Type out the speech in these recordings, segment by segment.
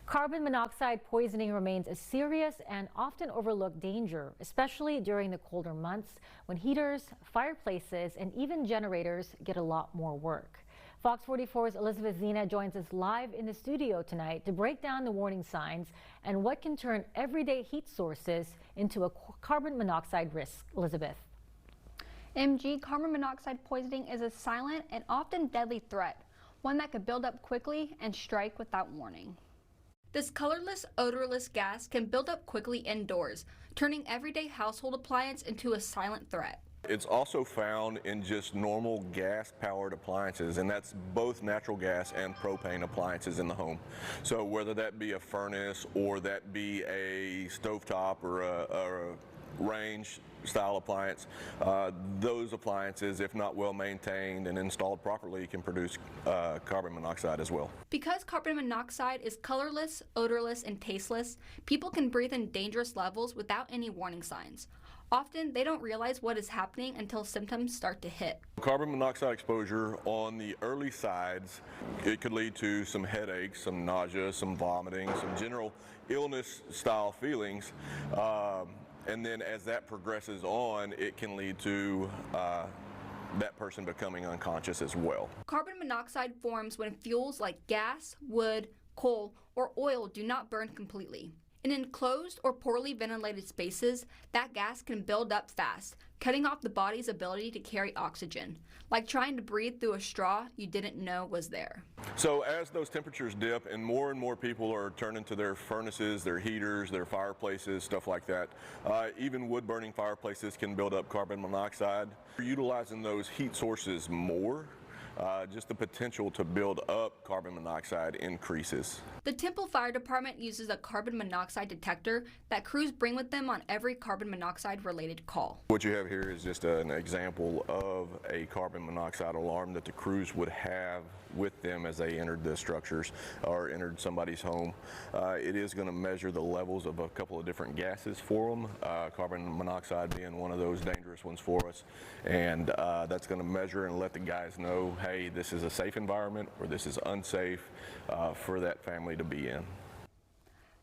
Carbon monoxide poisoning remains a serious and often overlooked danger, especially during the colder months when heaters, fireplaces, and even generators get a lot more work. Fox 44's Elizabeth Zena joins us live in the studio tonight to break down the warning signs and what can turn everyday heat sources into a carbon monoxide risk. Elizabeth. MG, carbon monoxide poisoning is a silent and often deadly threat, one that could build up quickly and strike without warning. This colorless, odorless gas can build up quickly indoors, turning everyday household appliance into a silent threat. It's also found in just normal gas-powered appliances, and that's both natural gas and propane appliances in the home. So whether that be a furnace or that be a stovetop or a range style appliance, those appliances, if not well maintained and installed properly, can produce carbon monoxide as well. Because carbon monoxide is colorless, odorless, and tasteless, people can breathe in dangerous levels without any warning signs. Often, they don't realize what is happening until symptoms start to hit. Carbon monoxide exposure on the early sides, it could lead to some headaches, some nausea, some vomiting, some general illness style feelings. And then as that progresses on, it can lead to that person becoming unconscious as well. Carbon monoxide forms when fuels like gas, wood, coal, or oil do not burn completely. In enclosed or poorly ventilated spaces, that gas can build up fast, cutting off the body's ability to carry oxygen, like trying to breathe through a straw you didn't know was there. So as those temperatures dip and more people are turning to their furnaces, their heaters, their fireplaces, stuff like that, even wood-burning fireplaces can build up carbon monoxide. Utilizing those heat sources more, just the potential to build up carbon monoxide increases. The Temple Fire Department uses a carbon monoxide detector that crews bring with them on every carbon monoxide related call. What you have here is just an example of a carbon monoxide alarm that the crews would have with them as they entered the structures or entered somebody's home. It is going to measure the levels of a couple of different gases for them, carbon monoxide being one of those dangerous ones for us, and that's going to measure and let the guys know, hey, this is a safe environment or this is unsafe for that family to be in.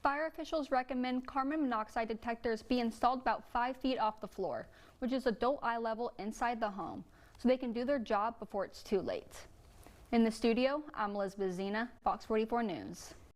Fire officials recommend carbon monoxide detectors be installed about 5 feet off the floor, which is adult eye level inside the home, so they can do their job before it's too late. In the studio, I'm Elizabeth Zena, Fox 44 News.